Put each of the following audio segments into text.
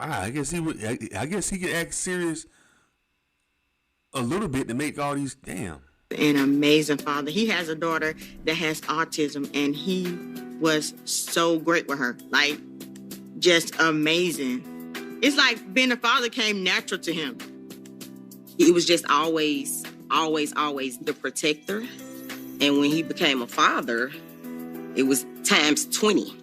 Wow, I guess he would. I guess he could act serious a little bit to make all these. Damn. An amazing father. He has a daughter that has autism, and he was so great with her. Like, just amazing. It's like being a father came natural to him. He was just always the protector. And when he became a father, it was times 20.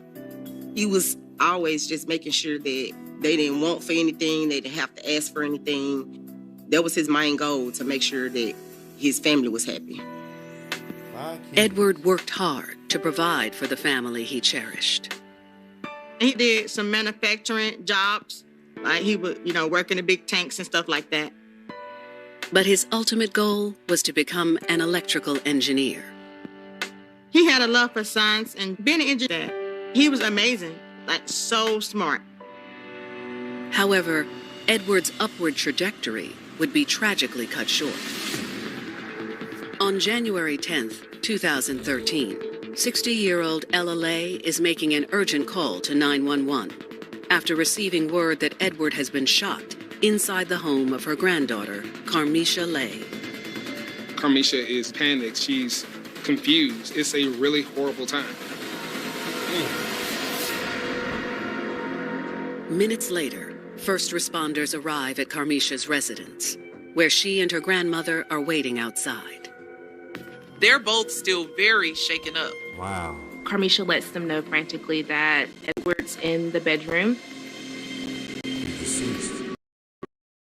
He was always just making sure that they didn't want for anything, they didn't have to ask for anything. That was his main goal, to make sure that his family was happy. Edward worked hard to provide for the family he cherished. He did some manufacturing jobs. Like he would, work in the big tanks and stuff like that. But his ultimate goal was to become an electrical engineer. He had a love for science and being an engineer. He was amazing, like so smart. However, Edward's upward trajectory would be tragically cut short. On January 10th, 2013, 60-year-old Ella Lay is making an urgent call to 911 after receiving word that Edward has been shot inside the home of her granddaughter, Carmisha Lay. Carmisha is panicked. She's confused. It's a really horrible time. Minutes later, first responders arrive at Carmisha's residence, where she and her grandmother are waiting outside. They're both still very shaken up. Wow. Carmisha lets them know frantically that Edward's in the bedroom.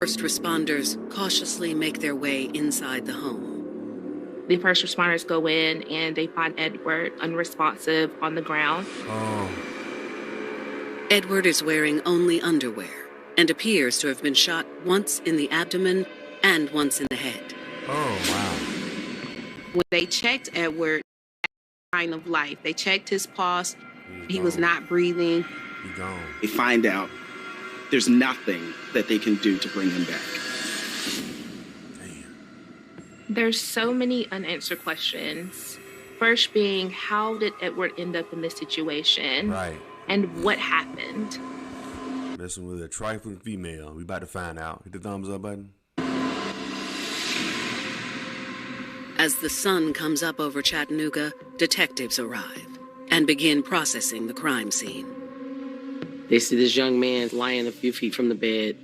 First responders cautiously make their way inside the home. The first responders go in and they find Edward unresponsive on the ground. Oh. Edward is wearing only underwear and appears to have been shot once in the abdomen and once in the head. Oh, wow. When they checked Edward, sign of life, they checked his pulse. He was not breathing. He's gone. They find out there's nothing that they can do to bring him back. Damn. There's so many unanswered questions. First being, how did Edward end up in this situation? Right. And what happened? Messing with a trifling female. We about to find out. Hit the thumbs up button. As the sun comes up over Chattanooga, detectives arrive and begin processing the crime scene. They see this young man lying a few feet from the bed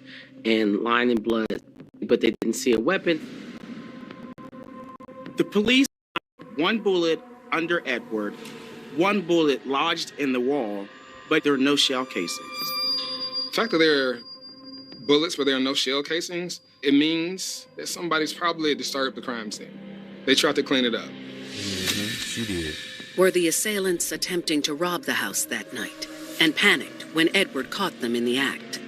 and lying in blood, but they didn't see a weapon. The police found one bullet under Edward, one bullet lodged in the wall, but there are no shell casings. The fact that there are bullets but there are no shell casings, it means that somebody's probably disturbed the crime scene. They tried to clean it up. Mm-hmm. She did. Were the assailants attempting to rob the house that night and panicked when Edward caught them in the act?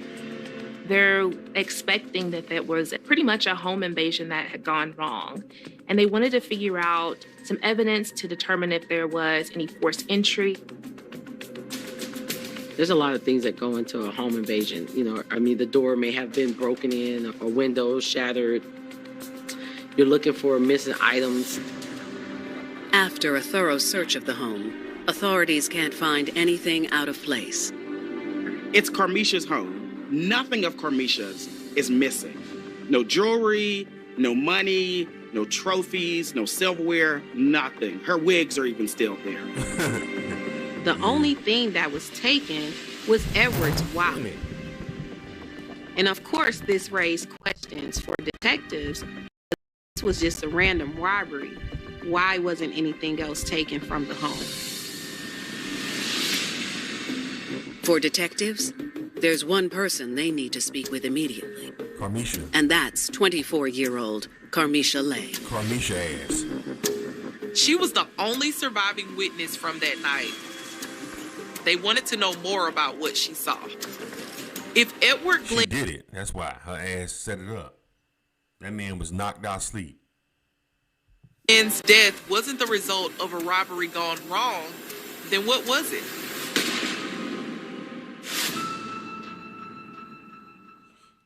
They're expecting that there was pretty much a home invasion that had gone wrong. And they wanted to figure out some evidence to determine if there was any forced entry. There's a lot of things that go into a home invasion. The door may have been broken in, a window shattered. You're looking for missing items. After a thorough search of the home, authorities can't find anything out of place. It's Carmisha's home. Nothing of Carmisha's is missing. No jewelry, no money, no trophies, no silverware, nothing. Her wigs are even still there. The only thing that was taken was Edward's wallet. And of course, this raised questions for detectives. This was just a random robbery. Why wasn't anything else taken from the home? For detectives, there's one person they need to speak with immediately. Carmisha. And that's 24-year-old Carmisha Lay. Carmisha ass. She was the only surviving witness from that night. They wanted to know more about what she saw. If Edward She did it. That's why. Her ass set it up. That man was knocked out asleep. Glenn's death wasn't the result of a robbery gone wrong, then what was it?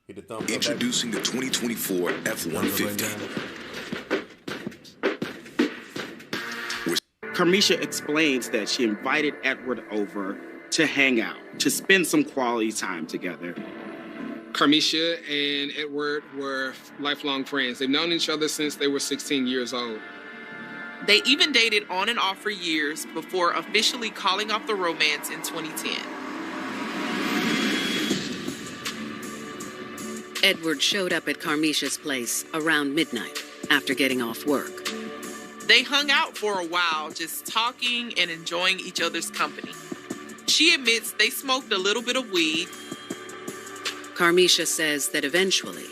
Hit the thumbs up. Introducing the 2024 F-150. Carmisha explains that she invited Edward over to hang out, to spend some quality time together. Carmisha and Edward were lifelong friends. They've known each other since they were 16 years old. They even dated on and off for years before officially calling off the romance in 2010. Edward showed up at Carmisha's place around midnight after getting off work. They hung out for a while, just talking and enjoying each other's company. She admits they smoked a little bit of weed. Carmisha says that eventually,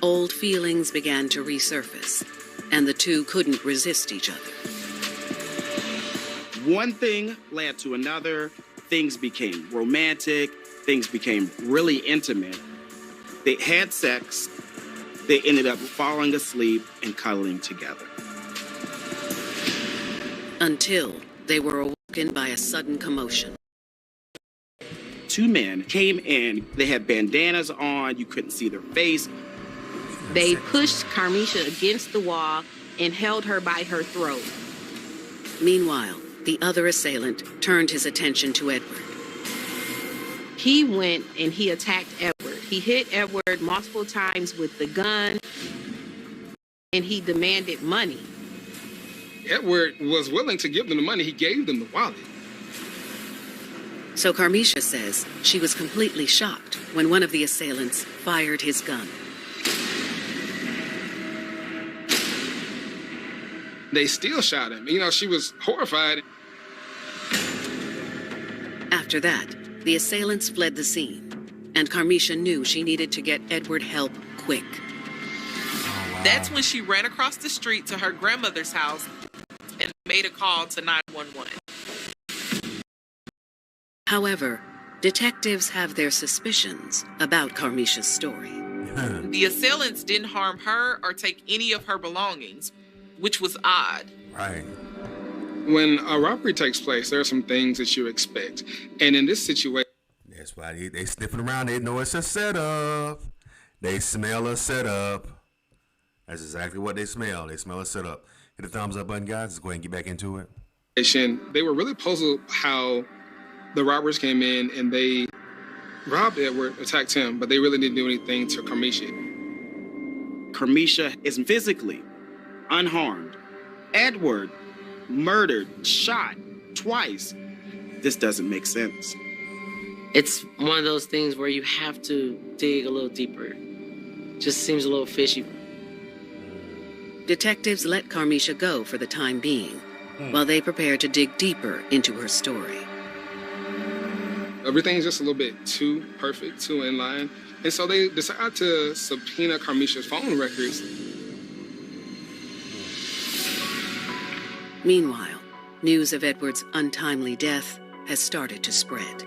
old feelings began to resurface, and the two couldn't resist each other. One thing led to another. Things became romantic. Things became really intimate. They had sex. They ended up falling asleep and cuddling together. Until they were awoken by a sudden commotion. Two men came in. They had bandanas on. You couldn't see their face. They pushed Carmisha against the wall and held her by her throat. Meanwhile, the other assailant turned his attention to Edward. He went and he attacked Edward. He hit Edward multiple times with the gun, and he demanded money. Edward was willing to give them the money. He gave them the wallet. So Carmisha says she was completely shocked when one of the assailants fired his gun. They still shot him. You know, she was horrified. After that, the assailants fled the scene, and Carmisha knew she needed to get Edward help quick. That's when she ran across the street to her grandmother's house and made a call to 911. However, detectives have their suspicions about Carmisha's story. The assailants didn't harm her or take any of her belongings, which was odd. Right. When a robbery takes place, there are some things that you expect. And in this situation... That's why they sniffing around. They know it's a setup. They smell a setup. That's exactly what they smell. They smell a setup. Hit the thumbs up button, guys. Let's go ahead and get back into it. They were really puzzled how the robbers came in and they robbed Edward, attacked him, but they really didn't do anything to Carmisha. Carmisha is physically unharmed. Edward murdered, shot twice. This doesn't make sense. It's one of those things where you have to dig a little deeper. Just seems a little fishy. Detectives let Carmisha go for the time being, while they prepare to dig deeper into her story. Everything's just a little bit too perfect, too in line. And so they decide to subpoena Carmisha's phone records. Meanwhile, news of Edward's untimely death has started to spread.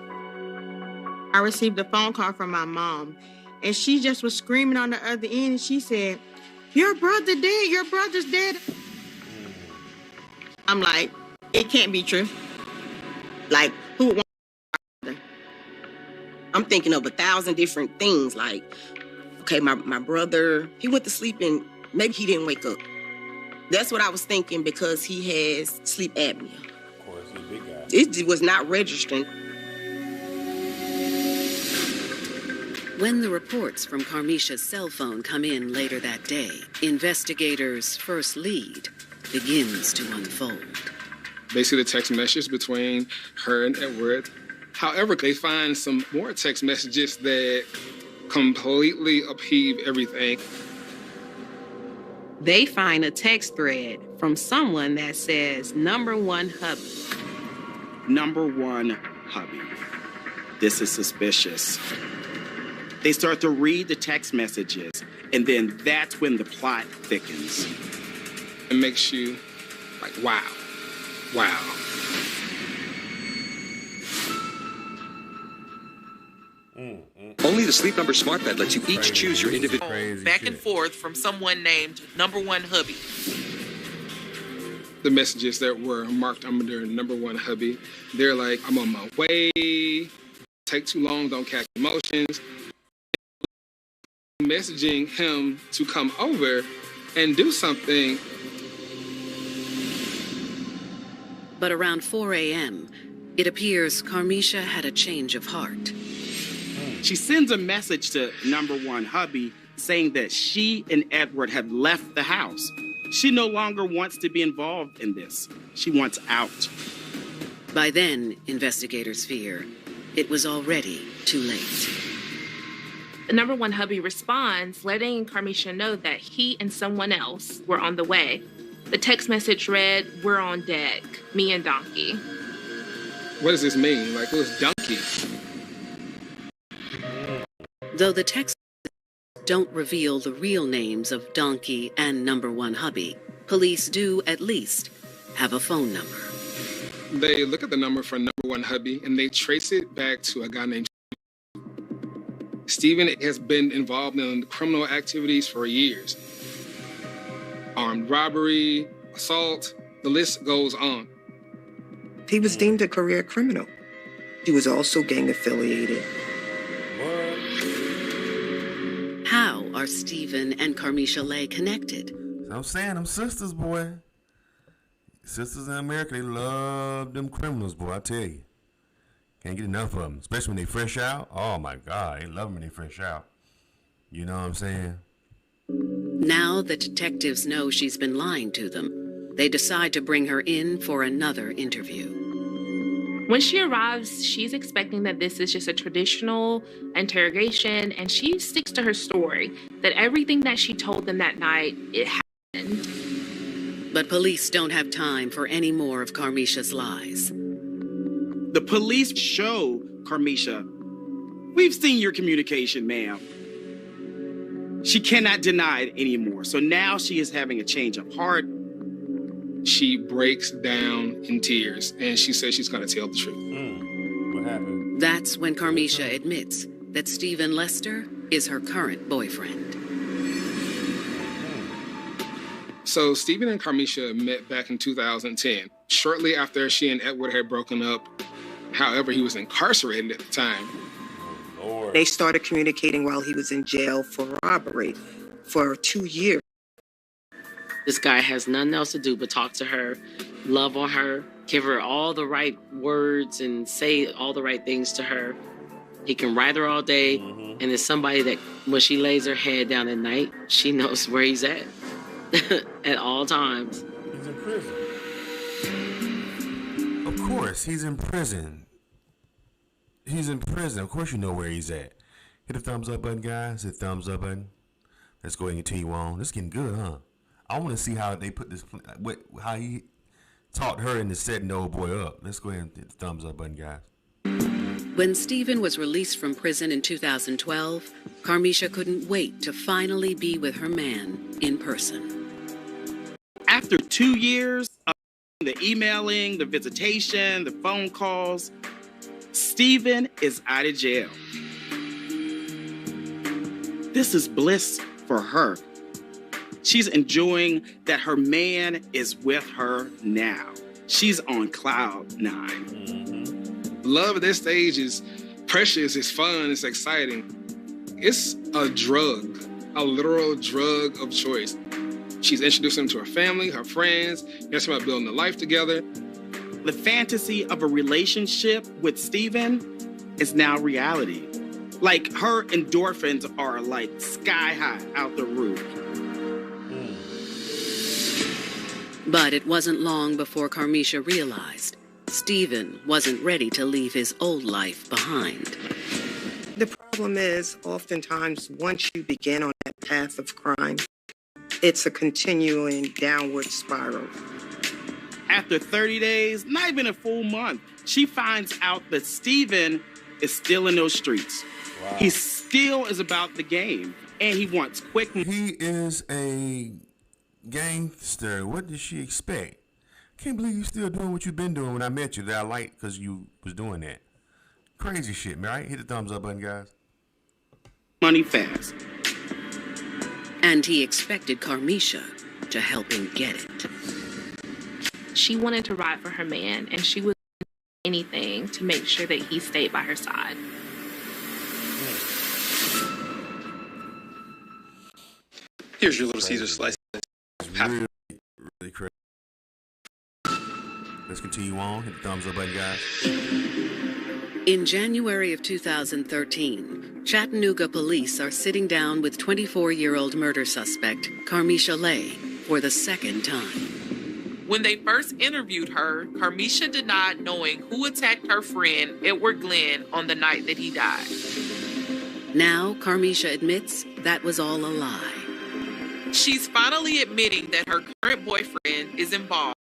I received a phone call from my mom, and she just was screaming on the other end, and she said, "Your brother dead, your brother's dead." I'm like, it can't be true. Like, who would want my brother? I'm thinking of 1,000 different things. Like, okay, my brother, he went to sleep and maybe he didn't wake up. That's what I was thinking because he has sleep apnea. Of course, he's a big guy. It was not registering. When the reports from Carmisha's cell phone come in later that day, investigators' first lead begins to unfold. They see the text message between her and Edward. However, they find some more text messages that completely upheave everything. They find a text thread from someone that says, "#1 hubby." #1 hubby. This is suspicious. They start to read the text messages, and then that's when the plot thickens. It makes you like, wow. Only the Sleep Number smart bed lets you each choose your individual. Back and forth from someone named #1 hubby. The messages that were marked under #1 hubby, they're like, "I'm on my way, take too long, don't catch emotions." Messaging him to come over and do something. But around 4 a.m., it appears Carmisha had a change of heart. She sends a message to number one hubby saying that she and Edward have left the house. She no longer wants to be involved in this. She wants out. By then, investigators fear it was already too late. The number one hubby responds, letting Carmisha know that he and someone else were on the way. The text message read, "We're on deck, me and Donkey." What does this mean? Like, who's Donkey? Though the texts don't reveal the real names of Donkey and number one hubby, police do at least have a phone number. They look at the number for number one hubby and they trace it back to a guy named Stephen. Has been involved in criminal activities for years. Armed robbery, assault, the list goes on. He was deemed a career criminal. He was also gang affiliated. How are Stephen and Carmisha Lay connected? So I'm saying them sisters, boy. Sisters in America, they love them criminals, boy. I tell you. Can't get enough of them. Especially when they fresh out. Oh, my God. They love them when they fresh out. You know what I'm saying? Now the detectives know she's been lying to them. They decide to bring her in for another interview. When she arrives, she's expecting that this is just a traditional interrogation, and she sticks to her story that everything that she told them that night, it happened. But police don't have time for any more of Carmisha's lies. The police show Carmisha, "We've seen your communication, ma'am." She cannot deny it anymore. So now she is having a change of heart. She breaks down in tears and she says she's going to tell the truth. What happened? That's when Carmisha admits that Stephen Lester is her current boyfriend. So Stephen and Carmisha met back in 2010, shortly after she and Edward had broken up. However, he was incarcerated at the time. Lord. They started communicating while he was in jail for robbery for 2 years. This guy has nothing else to do but talk to her, love on her, give her all the right words and say all the right things to her. He can ride her all day, and it's somebody that when she lays her head down at night, she knows where he's at at all times. He's in prison. Of course, he's in prison. He's in prison. Of course you know where he's at. Hit the thumbs up button, guys. Hit the thumbs up button. Let's go ahead and continue on. This is getting good, huh? I want to see how they put this, how he taught her into setting the old boy up. Let's go ahead and hit the thumbs up button, guys. When Stephen was released from prison in 2012, Carmisha couldn't wait to finally be with her man in person. After 2 years of the emailing, the visitation, the phone calls, Stephen is out of jail. This is bliss for her. She's enjoying that her man is with her now. She's on cloud 9. Love at this stage is precious, it's fun, it's exciting. It's a drug, a literal drug of choice. She's introduced him to her family, her friends, that's about building a life together. The fantasy of a relationship with Stephen is now reality. Like her endorphins are like sky high out the roof. But it wasn't long before Carmisha realized Stephen wasn't ready to leave his old life behind. The problem is, oftentimes, once you begin on that path of crime, it's a continuing downward spiral. After 30 days, not even a full month, she finds out that Stephen is still in those streets. Wow. He still is about the game, and he wants quick. He is a gangster. What did she expect? Can't believe you still doing what you've been doing when I met you that I liked because you was doing that. Crazy shit, man. Right? Hit the thumbs up button, guys. Money fast. And he expected Carmisha to help him get it. She wanted to ride for her man, and she would do anything to make sure that he stayed by her side. Here's your Little Caesar slice. Really, really crazy. Let's continue on. Hit the thumbs up button, guys. In January of 2013, Chattanooga police are sitting down with 24-year-old murder suspect Carmisha Lay for the second time. When they first interviewed her, Carmisha denied knowing who attacked her friend, Edward Glenn, on the night that he died. Now, Carmisha admits that was all a lie. She's finally admitting that her current boyfriend is involved.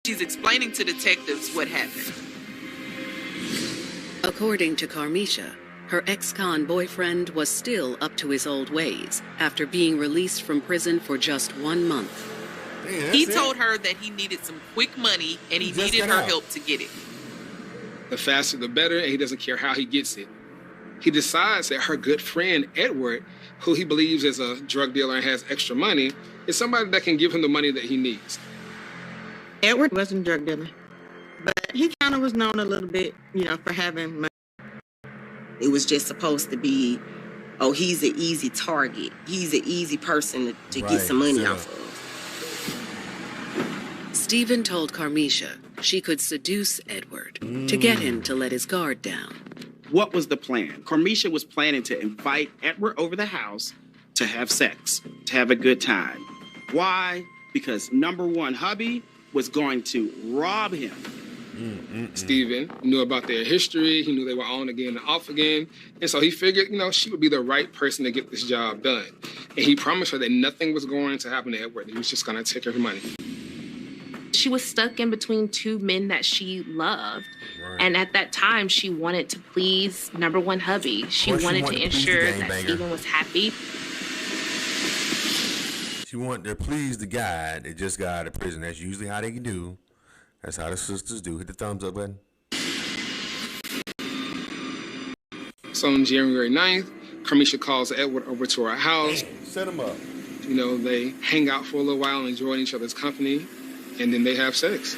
She's explaining to detectives what happened. According to Carmisha, her ex-con boyfriend was still up to his old ways after being released from prison for just 1 month. He told her that he needed some quick money and he needed her help to get it. The faster the better, and he doesn't care how he gets it. He decides that her good friend, Edward, who he believes is a drug dealer and has extra money, is somebody that can give him the money that he needs. Edward wasn't a drug dealer, but he kind of was known a little bit, for having money. It was just supposed to be, oh, he's an easy target. He's an easy person to get some money off of. Stephen told Carmisha she could seduce Edward to get him to let his guard down. What was the plan? Carmisha was planning to invite Edward over the house to have sex, to have a good time. Why? Because number one, hubby was going to rob him. Stephen knew about their history. He knew they were on again and off again. And so he figured, she would be the right person to get this job done. And he promised her that nothing was going to happen to Edward. He was just going to take her money. She was stuck in between two men that she loved. Right. And at that time, she wanted to please number one hubby. She wanted to ensure that Stephen was happy. She wanted to please the guy that just got out of prison. That's usually how they can do. That's how the sisters do. Hit the thumbs up button. So on January 9th, Carmisha calls Edward over to her house. Set him up. They hang out for a little while and enjoy each other's company. And then they have sex.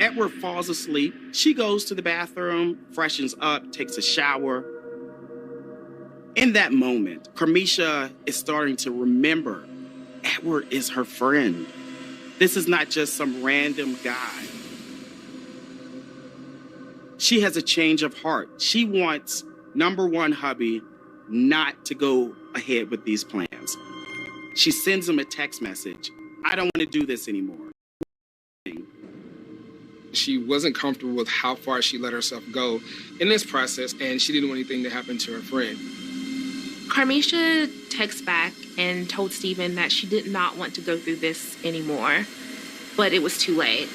Edward falls asleep. She goes to the bathroom, freshens up, takes a shower. In that moment, Carmisha is starting to remember Edward is her friend. This is not just some random guy. She has a change of heart. She wants number one hubby not to go ahead with these plans. She sends him a text message. I don't want to do this anymore. She wasn't comfortable with how far she let herself go in this process, and she didn't want anything to happen to her friend. Carmisha texted back and told Stephen that she did not want to go through this anymore, but it was too late.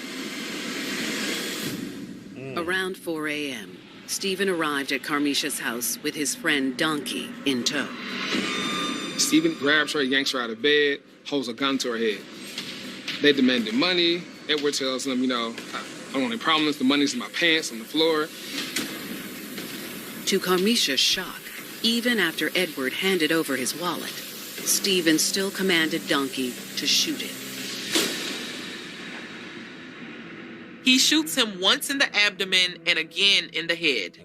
Around 4 a.m., Stephen arrived at Carmisha's house with his friend Donkey in tow. Stephen grabs her, yanks her out of bed, holds a gun to her head. They demanded money. Edward tells them, I don't want any problems. The money's in my pants on the floor. To Carmisha's shock, even after Edward handed over his wallet, Stephen still commanded Donkey to shoot him. He shoots him once in the abdomen and again in the head.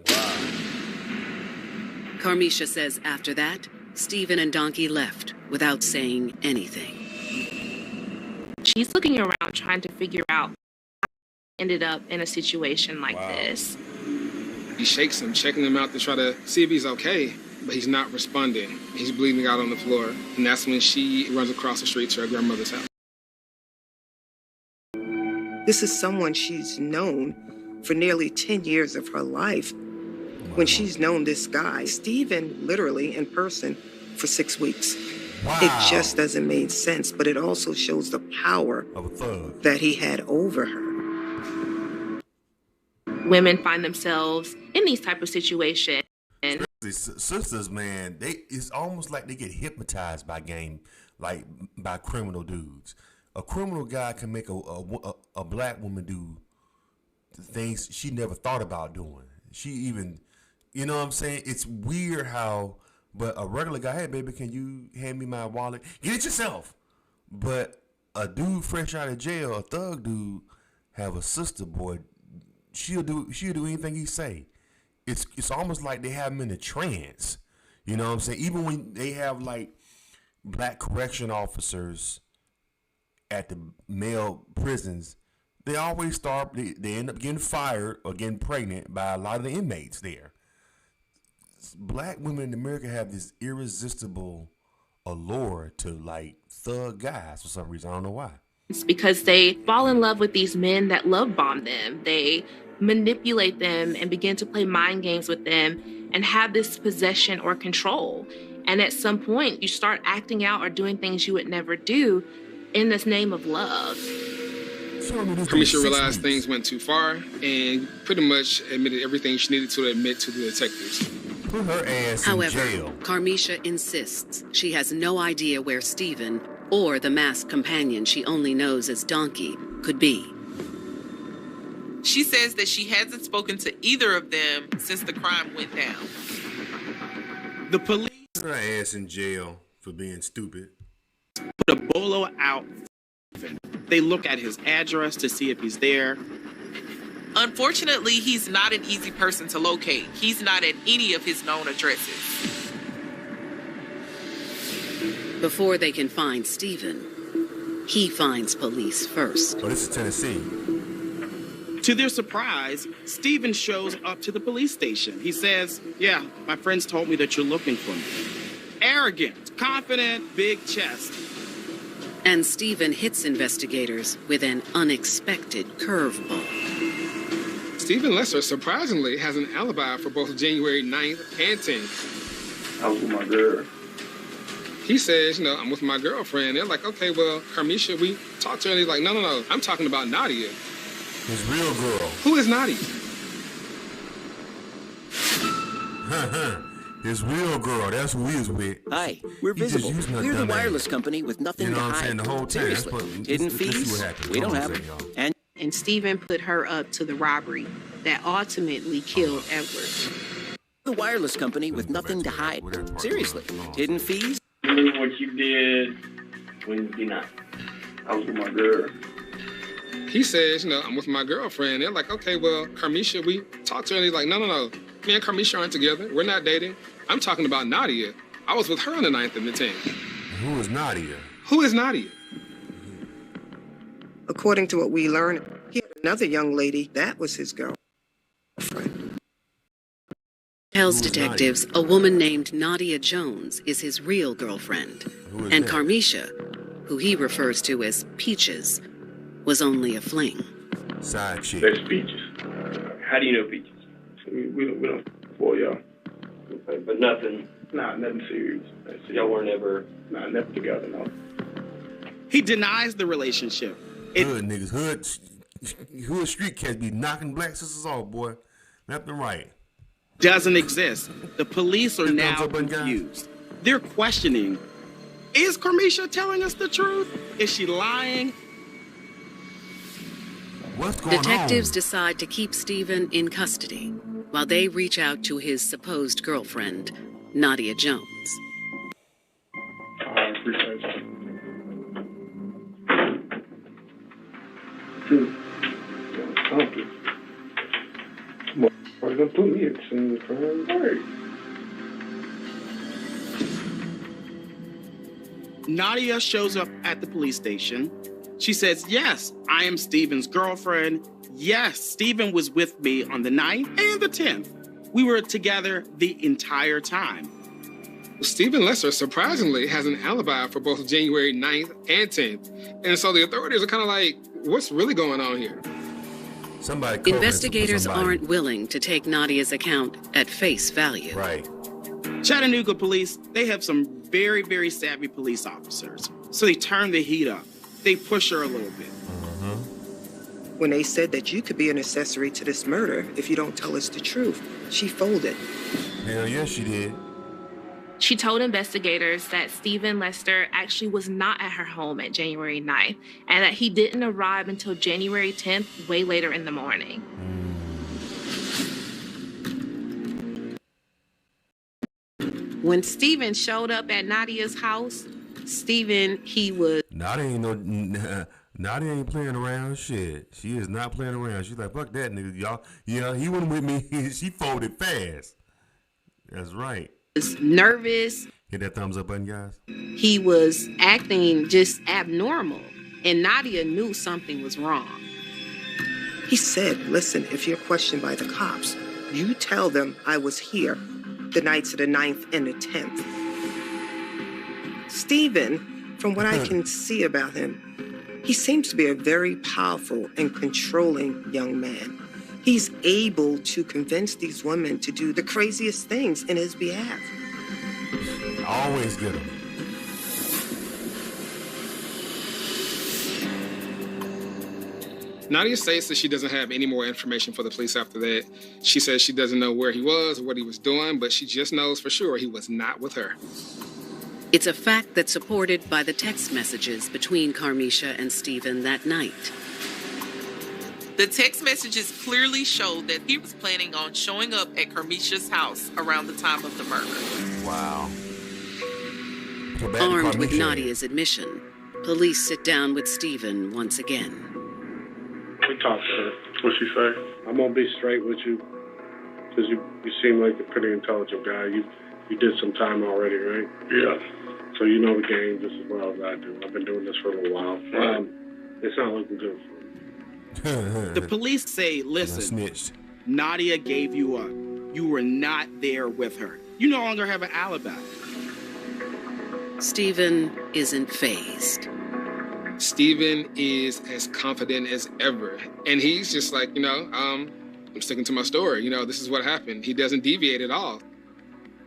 Carmisha says after that, Stephen and Donkey left without saying anything. She's looking around trying to figure out how he ended up in a situation like this. He shakes him, checking him out to try to see if he's okay, but he's not responding. He's bleeding out on the floor, and that's when she runs across the street to her grandmother's house. This is someone she's known for nearly 10 years of her life. When she's known this guy, Stephen, literally in person, for 6 weeks. Wow. It just doesn't make sense, but it also shows the power that he had over her. Women find themselves in these type of situations. And sisters, man, it's almost like they get hypnotized by by criminal dudes. A criminal guy can make a black woman do things she never thought about doing. She even, what I'm saying? It's weird how, but a regular guy, hey baby, can you hand me my wallet? Get it yourself. But a dude fresh out of jail, a thug dude, have a sister, boy, she'll do anything he say. It's almost like they have him in a trance. You know what I'm saying? Even when they have like black correction officers at the male prisons, They always start. They end up getting fired or getting pregnant by a lot of the inmates there. Black women in America have this irresistible allure to like thug guys for some reason. I don't know why. It's because they fall in love with these men that love bomb them. They manipulate them and begin to play mind games with them and have this possession or control. And at some point, you start acting out or doing things you would never do in this name of love. Kamisha realized things went too far and pretty much admitted everything she needed to admit to the detectives. Put her ass However, in jail. Carmisha insists she has no idea where Stephen or the masked companion she only knows as Donkey could be. She says that she hasn't spoken to either of them since the crime went down. The police Put her ass in jail for being stupid. put a bolo out. They look at his address to see if he's there. Unfortunately, he's not an easy person to locate. He's not at any of his known addresses. Before they can find Stephen, he finds police first. Oh, this is Tennessee. To their surprise, Stephen shows up to the police station. He says, "Yeah, my friends told me that you're looking for me." Arrogant, confident, big chest. And Stephen hits investigators with an unexpected curveball. Stephen Lesser surprisingly has an alibi for both January 9th and 10th. I was with my girl. He says, I'm with my girlfriend. They're like, okay, well, Carmisha, we talked to her. And he's like, no, I'm talking about Nadia. His real girl. Who is Nadia? His real girl. That's who he was with. Hi, we're Visible. We're the wireless company with nothing to hide. You know what I'm saying? The whole time. Seriously, hidden fees. We don't have them. And Stephen put her up to the robbery that ultimately killed Edward. The wireless company with nothing to hide. Seriously, hidden fees. Remember what you did Wednesday night? I was with my girl. He says, I'm with my girlfriend. They're like, okay, well, Carmisha, we talked to her. And he's like, no. Me and Carmisha aren't together. We're not dating. I'm talking about Nadia. I was with her on the 9th and the 10th. Who is Nadia? Who is Nadia? According to what we learned, he had another young lady. That was his girlfriend. Tells detectives a woman named Nadia Jones is his real girlfriend. And that? Carmisha, who he refers to as Peaches, was only a fling. Side chick. That's Peaches. How do you know Peaches? We don't spoil y'all. Okay, but nothing serious. Y'all weren't ever, never together, no. He denies the relationship. Hood niggas, hood street cats be knocking black sisters off, boy. Left and right. Doesn't exist. The police are now confused. They're questioning, is Carmisha telling us the truth? Is she lying? What's going Detectives on? decide to keep Stephen in custody while they reach out to his supposed girlfriend, Nadia Jones. I appreciate you. Something. Well, why you gonna put me in some crime? Right. Nadia shows up at the police station. She says, yes, I am Stephen's girlfriend. Yes, Stephen was with me on the 9th and the 10th. We were together the entire time. Stephen Lesser surprisingly has an alibi for both January 9th and 10th. And so the authorities are kind of like, what's really going on here? Investigators aren't willing to take Nadia's account at face value. Right. Chattanooga police, they have some very, very savvy police officers. So they turn the heat up. They push her a little bit. When they said that you could be an accessory to this murder if you don't tell us the truth, she folded. Hell yeah, she did. She told investigators that Stephen Lester actually was not at her home at January 9th and that he didn't arrive until January 10th, way later in the morning. When Stephen showed up at Nadia's house, he was... Nadia ain't playing around. Shit. She is not playing around. She's like, fuck that nigga, y'all. Yeah, he went with me. She folded fast. That's right. Was nervous. Hit that thumbs up button, guys. He was acting just abnormal. And Nadia knew something was wrong. He said, listen, if you're questioned by the cops, you tell them I was here the nights of the 9th and the 10th. Stephen, from what I can see about him, he seems to be a very powerful and controlling young man. He's able to convince these women to do the craziest things in his behalf. Always get him. Nadia states that she doesn't have any more information for the police after that. She says she doesn't know where he was or what he was doing, but she just knows for sure he was not with her. It's a fact that's supported by the text messages between Carmisha and Stephen that night. The text messages clearly showed that he was planning on showing up at Carmisha's house around the time of the murder. Wow. Armed with Nadia's admission, police sit down with Stephen once again. We talked to her. What'd she say? I'm gonna be straight with you, because you seem like a pretty intelligent guy. You did some time already, right? Yeah. So you know the game just as well as I do. I've been doing this for a little while. Right. It's not looking good for me. The police say, listen, Nadia gave you up. You were not there with her. You no longer have an alibi. Stephen isn't fazed. Stephen is as confident as ever. And he's just like, I'm sticking to my story. This is what happened. He doesn't deviate at all.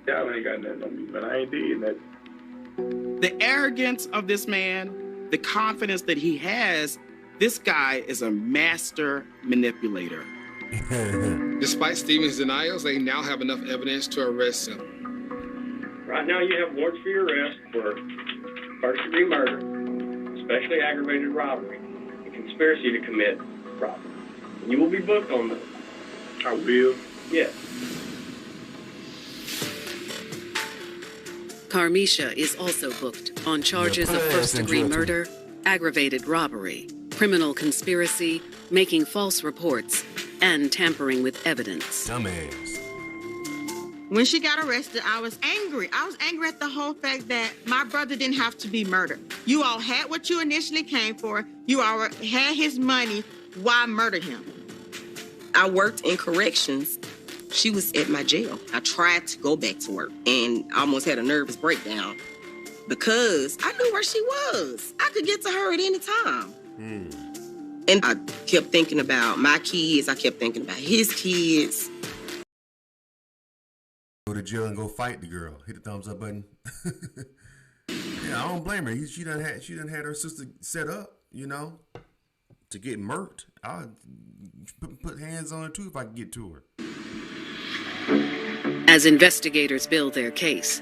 Yeah, I ain't got nothing on me, but I ain't did that. The arrogance of this man, the confidence that he has, this guy is a master manipulator. Despite Stephen's denials, they now have enough evidence to arrest him. Right now you have warrants for your arrest for first-degree murder, especially aggravated robbery, and conspiracy to commit robbery. And you will be booked on those. I will? Yes. Carmisha is also booked on charges of first-degree murder, aggravated robbery, criminal conspiracy, making false reports, and tampering with evidence. Dumbass. When she got arrested, I was angry. I was angry at the whole fact that my brother didn't have to be murdered. You all had what you initially came for. You all had his money. Why murder him? I worked in corrections. She was at my jail. I tried to go back to work and almost had a nervous breakdown because I knew where she was. I could get to her at any time. And I kept thinking about my kids. I kept thinking about his kids. Go to jail and go fight the girl. Hit the thumbs up button. Yeah, I don't blame her. She done had her sister set up, to get murked. I'll put hands on her too if I can get to her. As investigators build their case,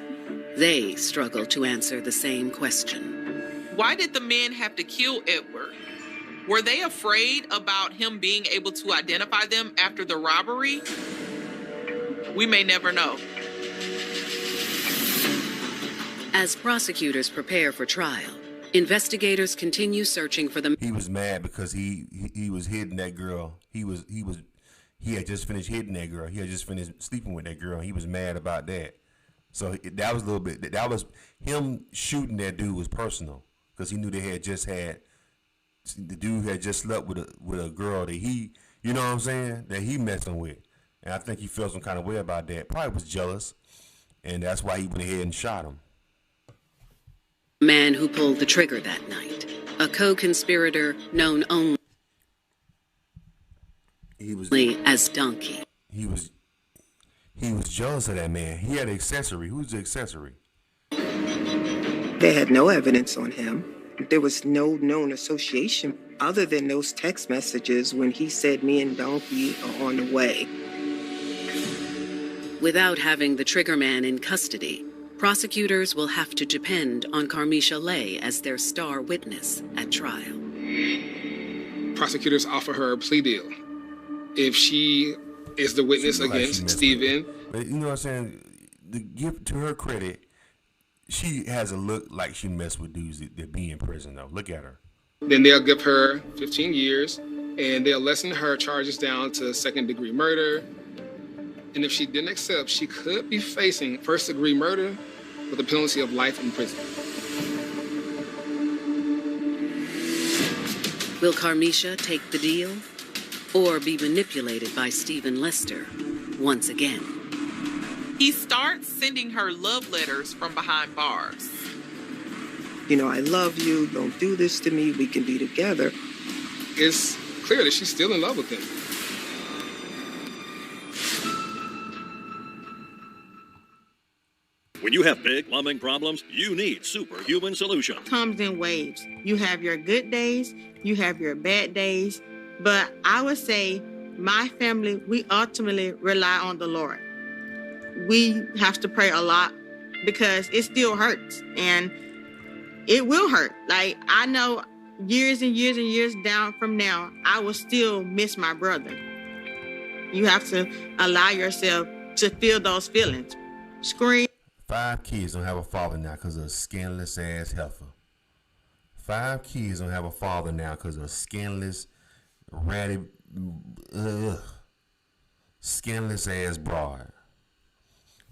they struggle to answer the same question. Why did the men have to kill Edward? Were they afraid about him being able to identify them after the robbery? We may never know. As prosecutors prepare for trial, investigators continue searching for them. He was mad because he was hitting that girl. He had just finished hitting that girl. He had just finished sleeping with that girl. He was mad about that. So that was a little bit. That was him shooting that dude was personal because he knew the dude had just slept with a girl that he, that he messing with, and I think he felt some kind of way about that. Probably was jealous, and that's why he went ahead and shot him. Man who pulled the trigger that night, a co-conspirator known only as Donkey. He was jealous of that man. He had an accessory. Who's the accessory? They had no evidence on him. There was no known association other than those text messages when he said me and Donkey are on the way. Without having the trigger man in custody, prosecutors will have to depend on Carmisha Lay as their star witness at trial. Prosecutors offer her a plea deal. If she is the witness against Stephen. But you know what I'm saying? To give to her credit, she has a look like she messed with dudes that be in prison, though. Look at her. Then they'll give her 15 years, and they'll lessen her charges down to second-degree murder. And if she didn't accept, she could be facing first-degree murder with a penalty of life in prison. Will Carmisha take the deal? or be manipulated by Stephen Lester once again. He starts sending her love letters from behind bars. You know, I love you. Don't do this to me. We can be together. It's clear that she's still in love with him. When you have big plumbing problems, you need Superhuman Solutions. Comes in waves. You have your good days, you have your bad days, but I would say my family, we ultimately rely on the Lord. We have to pray a lot because it still hurts and it will hurt. Like, I know years and years and years down from now, I will still miss my brother. You have to allow yourself to feel those feelings. Scream. 5 kids don't have a father now because of a skinless ass heifer. 5 kids don't have a father now because of a skinless, ratty, skinless ass broad.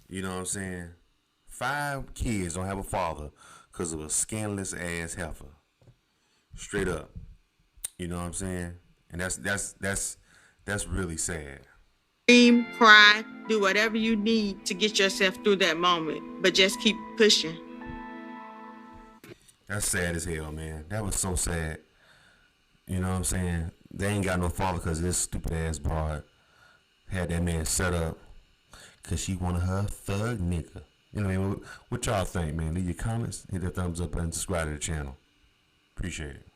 You know what I'm saying? 5 kids don't have a father because of a skinless ass heifer. Straight up. You know what I'm saying? And that's really sad. Scream, cry, do whatever you need to get yourself through that moment, but just keep pushing. That's sad as hell, man. That was so sad. You know what I'm saying? They ain't got no father because this stupid ass broad had that man set up because she wanted her thug nigga. You know what I mean? What y'all think, man? Leave your comments, hit that thumbs up, and subscribe to the channel. Appreciate it.